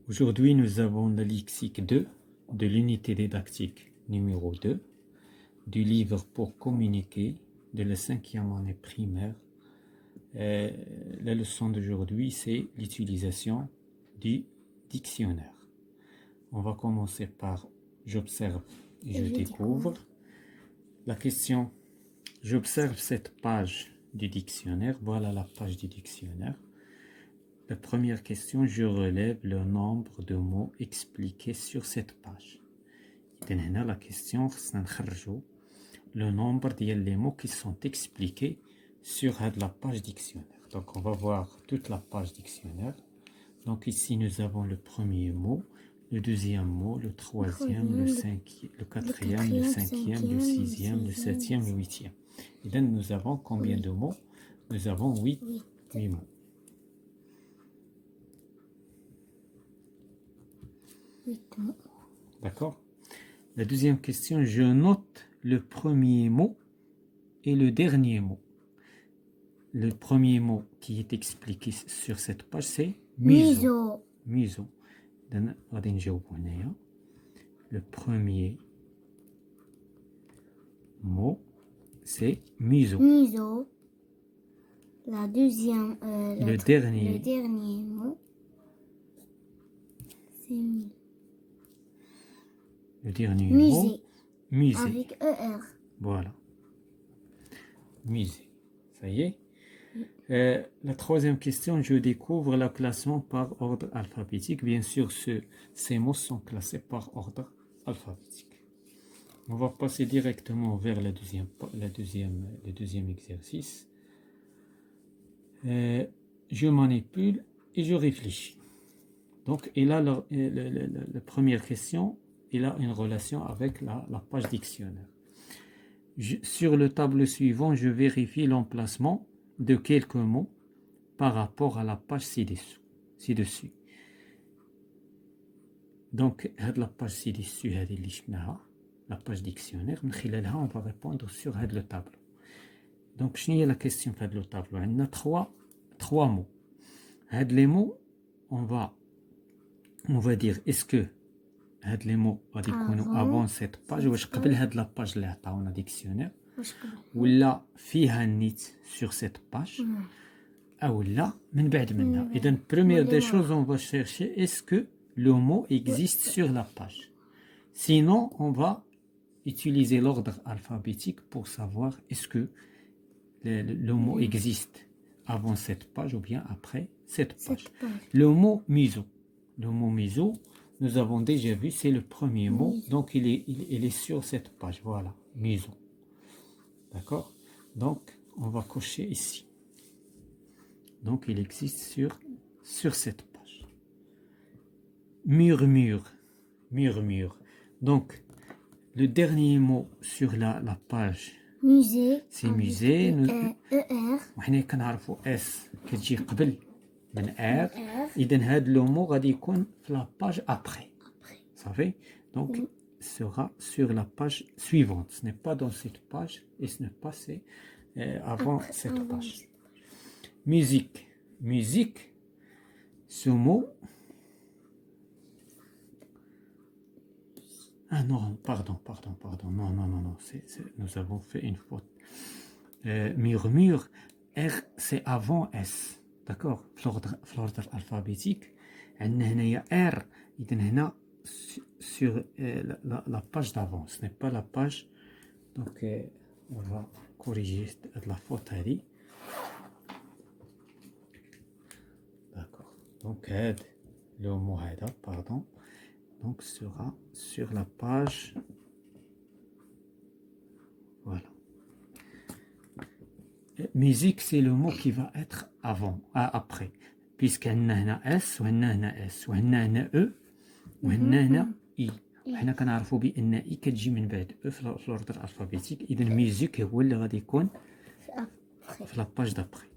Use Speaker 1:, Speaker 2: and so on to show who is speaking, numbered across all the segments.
Speaker 1: Aujourd'hui, nous avons le lexique 2 de l'unité didactique numéro 2 du livre pour communiquer de la 5e année primaire. La leçon d'aujourd'hui, c'est l'utilisation du dictionnaire. On va commencer par j'observe et je découvre. La question, j'observe cette page du dictionnaire. Voilà la page du dictionnaire. La première question, je relève le nombre de mots expliqués sur cette page. La question, le nombre des mots qui sont expliqués sur la page dictionnaire. Donc, on va voir toute la page dictionnaire. Donc, ici, nous avons le premier mot, le deuxième mot, le troisième, le quatrième, le cinquième, le sixième, le septième, le huitième. Et donc, nous avons combien de mots? Nous avons 8 mots. D'accord. La deuxième question, je note le premier mot et le dernier mot. Le premier mot qui est expliqué sur cette page, c'est museau. Museau. Le premier mot, c'est museau.
Speaker 2: Museau. La deuxième,
Speaker 1: le dernier
Speaker 2: mot, c'est
Speaker 1: le dernier
Speaker 2: musée.
Speaker 1: mot, musée.
Speaker 2: Avec ER.
Speaker 1: Voilà. Musée. Ça y est. La troisième question, je découvre le classement par ordre alphabétique. Bien sûr, ces mots sont classés par ordre alphabétique. On va passer directement vers le deuxième exercice. Je manipule et je réfléchis. Donc, et là, la première question, il a une relation avec la page dictionnaire. Sur le tableau suivant, je vérifie l'emplacement de quelques mots par rapport à la page ci-dessus. Donc, la page ci-dessus, la page dictionnaire, on va répondre sur le tableau. Donc, je n'ai la question de le tableau. On a trois mots. Les mots, on va dire, est-ce que les mots avant cette page, ou la page dans le dictionnaire, ou là, فيها النيت sur cette page, ou là, من بعد منها. Et donc, première des choses, on va chercher, est-ce que le mot existe sur la page? Sinon, on va utiliser l'ordre alphabétique pour savoir est-ce que le mot existe avant cette page ou bien après cette page. Le mot museau. Le mot museau, nous avons déjà vu, c'est le premier mot. Donc, il est sur cette page. Voilà, museau. D'accord? Donc, on va cocher ici. Donc, il existe sur cette page. Murmure. Murmure. Donc, le dernier mot sur la page,
Speaker 2: musée.
Speaker 1: C'est musée.
Speaker 2: ER.
Speaker 1: وحنا كنعرفوا اس كتجي قبل من ار. اذا هذا لو مو غادي يكون في لا باج ابري. صافي. Donc sera sur la page suivante. Ce n'est pas dans cette page et ce n'est pas avant cette page. Musique. Musique. Ce mot. Ah non, pardon. Non. Nous avons fait une faute. Murmure, R, c'est avant S. D'accord? L'ordre alphabétique. On a R. Sur la page d'avant. Ce n'est pas la page. Donc, on va corriger la faute. D'accord. Donc, le mot pardon. Donc, sera sur la page. Voilà. Musique, c'est le mot qui va être après. Puisqu'on a S, on a S, on a E, on a I. حنا كنعرفوا بان اي كتجي من بعد او في l'ordre alphabétique. اذا ميوزيك هو اللي غادي يكون في la page d'après.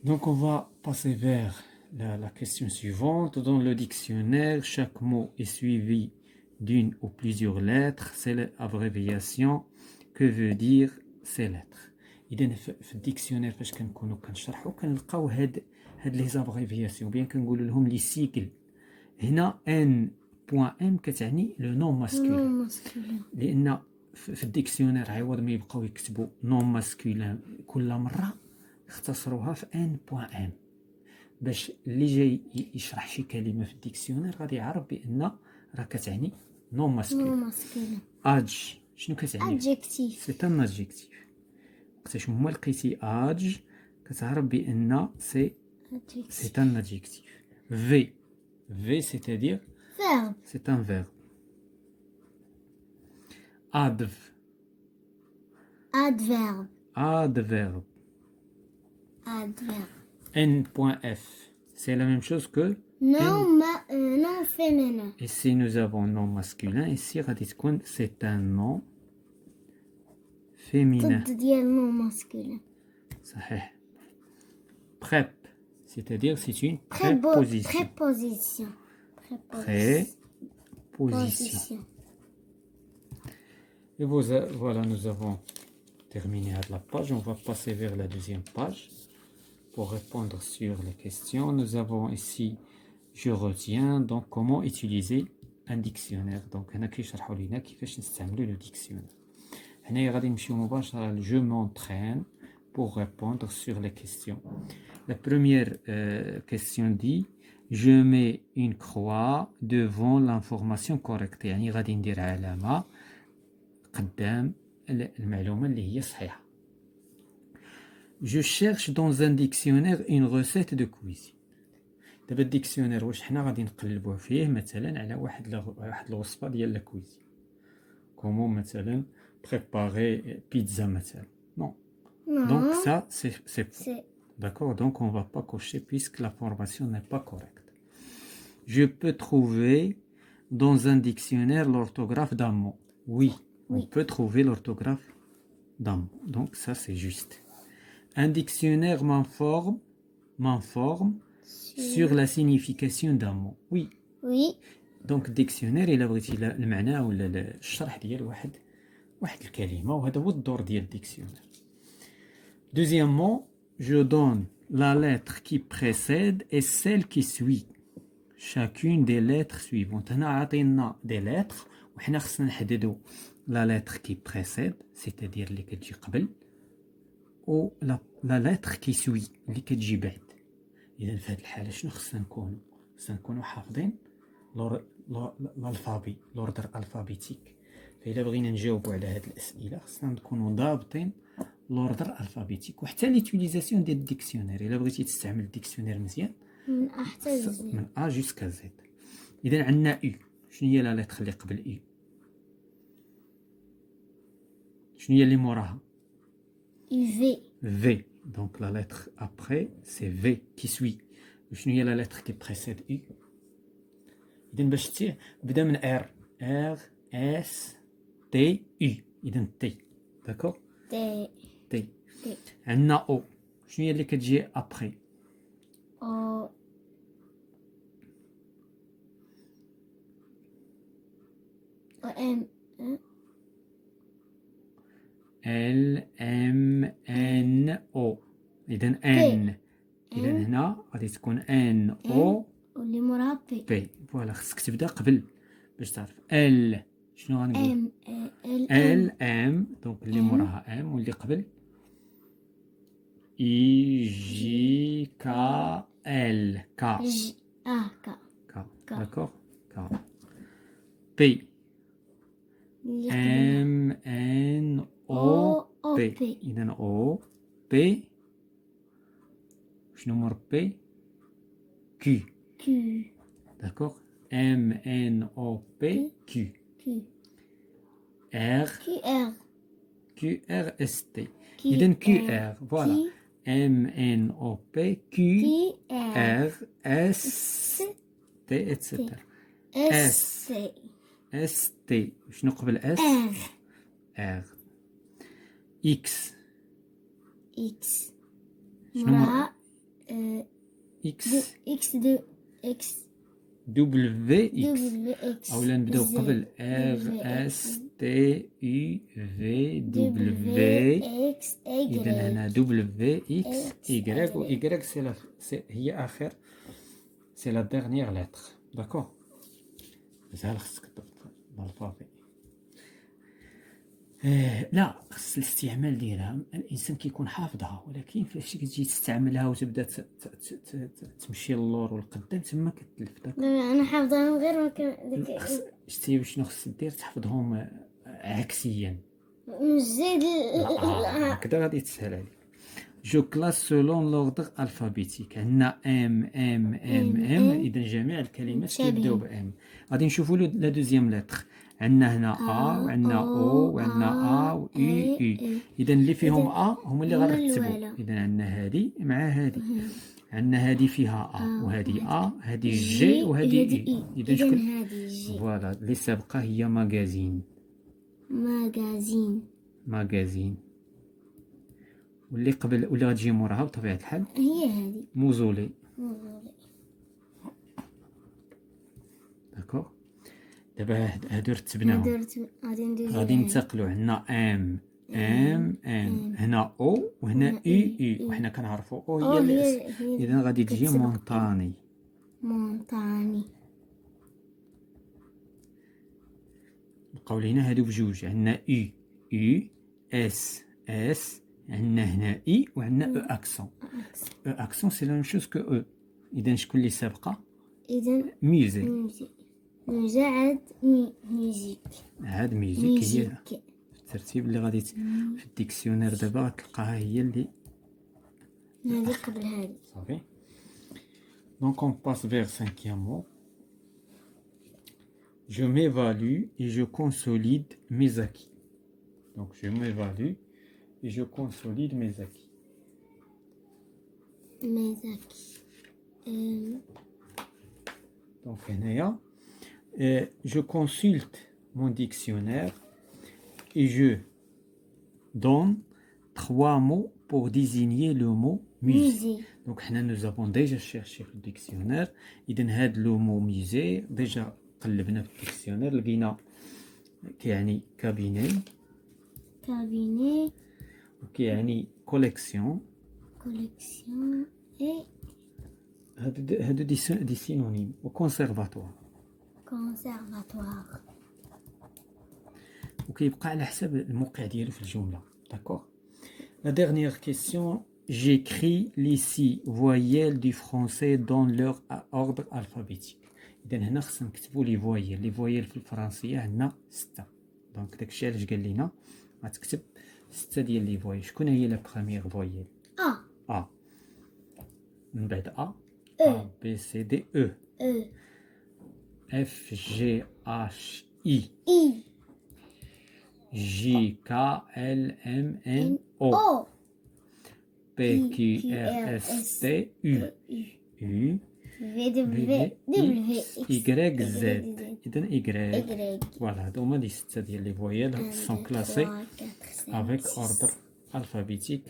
Speaker 1: Donc on va passer vers la question suivante. Dans le dictionnaire, chaque mot est suivi d'une ou plusieurs lettres. C'est l'abréviation que veut dire ces lettres. إذا في الديكسيونير فاش كنكونوا كنشرحوا كنلقاو هاد هاد لي زابريفياسيون بيان كنقولوا لهم لي سيكل. هنا ان بوان ام كتعني لو نون ماسكولين،
Speaker 2: Non masculin.
Speaker 1: لان في الديكسيونير عوض ما يبقاو يكتبوا نون ماسكولين كل مره اختصروها في ان بوان ام، باش اللي جاي يشرح شي كلمه في الديكسيونير غادي يعرف بان راه كتعني نون
Speaker 2: Non
Speaker 1: ماسكولين.
Speaker 2: masculin.
Speaker 1: اج شنو كتعني؟
Speaker 2: Adjectif.
Speaker 1: سي ان ادجيكتيف. وقتاش ما لقيتي اج كتعرف بان سي
Speaker 2: Adjectif.
Speaker 1: ان ادجيكتيف. في c'est-à-dire
Speaker 2: Verbe.
Speaker 1: c'est un verbe.
Speaker 2: Adverbe.
Speaker 1: Adverbe.
Speaker 2: Adverbe.
Speaker 1: N.F. C'est la même chose que
Speaker 2: Non, non féminin.
Speaker 1: ici nous avons nom masculin, ici غادي تكون c'est un nom féminin.
Speaker 2: ضد ديال non masculin.
Speaker 1: صحيح. Prep, c'est-à-dire c'est une
Speaker 2: Préposition.
Speaker 1: préposition.
Speaker 2: Préposition.
Speaker 1: Préposition. Et voilà, nous avons terminé la page. On va passer vers la deuxième page pour répondre sur les questions. Nous avons ici, je retiens, donc comment utiliser un dictionnaire. Donc, هنا كيشرحوا لنا كيفاش نستعملوا le dictionnaire. هنا غادي نمشيو مباشرة je m'entraîne pour répondre sur les questions. La première question dit je mets une croix devant l'information correcte. يعني غادي ندير علامة قدام المعلومة اللي هي صحيحة. Je cherche dans un dictionnaire une recette de cuisine. دابا الديكسيونير واش حنا غادي نقلبوا فيه مثلا على واحد الوصفة ديال لا كويزين. كومون مثلا préparer pizza مثلا. Non.
Speaker 2: Non.
Speaker 1: Donc ça c'est faux.
Speaker 2: C'est
Speaker 1: D'accord, donc on ne va pas cocher puisque la formation n'est pas correcte. Je peux trouver dans un dictionnaire l'orthographe d'un mot. Oui, on peut trouver l'orthographe d'un mot. Donc ça c'est juste. Un dictionnaire m'informe sur la signification d'un mot. Oui.
Speaker 2: Oui.
Speaker 1: Donc dictionnaire إلا بغيتي المعنى ولا الشرح ديال واحد الكلمة، وهذا هو الدور ديال الديكسيونير. Deuxièmement, je donne la lettre qui précède et celle qui suit. Chacune des lettres suivantes. هنا عطينا des lettres وحنا خصنا نحددو la lettre qui précède, c'est-à-dire اللي كتجي قبل، و la lettre qui suit اللي كتجي بعد. إذا في هذه الحالة شنو خصنا نكونو؟ خصنا نكونو حافظين l'alphabet, l'ordre alphabétique. فإلا بغينا نجاوبو على هذه الأسئلة خصنا نكونو ضابطين l'ordre alphabétique. وحتى ليتيليزاسيون ديال الديكسيونير إلا بغيتي تستعمل الديكسيونير مزيان
Speaker 2: من أ حتى ز.
Speaker 1: من A jusqu'à Z. إذا عندنا U. شنو هي لا لتر اللي قبل U؟ شنو هي اللي موراها؟
Speaker 2: V.
Speaker 1: V. Donc la lettre après c'est V qui suit. شنو هي لا lettre qui précède U؟ إذا باش تيه بدا من R. R S T U. إذا T. D'accord؟
Speaker 2: T.
Speaker 1: T. عندنا O. شنو هي اللي كتجي après؟
Speaker 2: O. M.
Speaker 1: L M N O. إذا N. إذا هنا غادي تكون N O
Speaker 2: واللي موراها P.
Speaker 1: P. فوالا خصك تبدا قبل باش تعرف. L شنو غنقول؟ L M. دونك اللي موراها M واللي قبل I J K L. K.
Speaker 2: K.
Speaker 1: K. D'accord. K. P. M N O P. إذا O P. شنو مور P؟ Q.
Speaker 2: Q.
Speaker 1: D'accord. M N O P Q.
Speaker 2: Q.
Speaker 1: R.
Speaker 2: QR.
Speaker 1: Q R S T. إذا Q R. Voilà. M N O P Q R S T etc.
Speaker 2: S.
Speaker 1: S T. شنو قبل S؟
Speaker 2: R.
Speaker 1: R. X.
Speaker 2: X.
Speaker 1: شنو
Speaker 2: موراها
Speaker 1: X.
Speaker 2: X.
Speaker 1: دبليو إكس
Speaker 2: دبليو إكس
Speaker 1: أولا نبداو
Speaker 2: زد
Speaker 1: قبل
Speaker 2: دبليو
Speaker 1: ار اس تي يو في دبليو
Speaker 2: إكس
Speaker 1: إذا هنا دبليو إكس إيكغيك و إيكغيك هي آخر سي لا ديرنيير لتر داكور مازال خصك تضبط الألفابي. لا خص الاستعمال ديالها الانسان كيكون حافظها ولكن فاش كتجي تستعملها وتبدا تمشي للور والقدام تما كتلف داك.
Speaker 2: لا انا حافظاهم غير ما كان
Speaker 1: شتي شنو خص دير تحفظهم عكسيا
Speaker 2: نزيد
Speaker 1: هكذا غادي تسهل عليك. جو كلاس سولون لوردر الفابيتيك عندنا ام اذا جميع الكلمات كيبداو بام. غادي نشوفوا لا دوزيام لتر عندنا هنا ا وعندنا او وعندنا ا و اي اذا اللي فيهم ا هما اللي غنرتبوا. اذا عندنا هذه مع هذه عندنا هذه فيها ا وهذه ا هذه جي وهذه اي. اذا شكون
Speaker 2: هذه جي
Speaker 1: فوالا اللي سابقه هي ماغازين واللي قبل واللي غتجي موراها بطبيعه الحال
Speaker 2: هي هذه
Speaker 1: موزولي. داكوغ دابا هادو رتبناهم غادي ننتقلوا. عندنا ام هنا او وهنا اي وحنا كنعرفوا او هي اذا غادي تجي مونطاني بقاو لينا هادو بجوج. عندنا اي اس عندنا هنا اي وعندنا او اكسون سي لا ميم شوز كو او. اذا شكون اللي سابقه؟
Speaker 2: اذا
Speaker 1: ميوزي
Speaker 2: عاد
Speaker 1: ميوزيك هي الترتيب اللي غادي في الديكسيونير دابا غتلقاها هي اللي
Speaker 2: هذه قبل هذه
Speaker 1: صافي. دونك اون باس فيغ cinquième mot. Je m'évalue et je consolide mes acquis. Donc je m'évalue et je consolide mes acquis. Donc هنايا je consulte mon dictionnaire et je donne 3 mots pour désigner le mot musée. Donc nous avons déjà cherché le dictionnaire. إذن هاد le mot musée déjà قلبنا في الديكسيونير لقينا كيعني كابيني وكيعني كوليكسيون هادو دي سينونيم وكونسيرفاتوار وكيبقى على حسب الموقع ديالو في الجمله. داكوغ. La dernière question, j'écris les 6 voyelles du français dans leur ordre alphabétique. إذا هنا خصنا نكتبوا لي فوايل في الفرنسيه عندنا 6. دونك داكشي علاش قال لينا غتكتب 6 ديال لي فوايل. شكون هي لا بروميير فوايل؟ ا من بعد ا بي سي دي او اف جي اش اي جي كا ال ام ان او بي كي ار اس تي يو في دبليو اكس زد. اذا ايكغيك فوالا هادو هما لي 6 ديال لي فوايل سون كلاسي افيك اوردر alphabétique.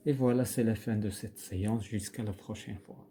Speaker 1: Et voilà, c'est la fin de cette séance. Jusqu'à la prochaine fois.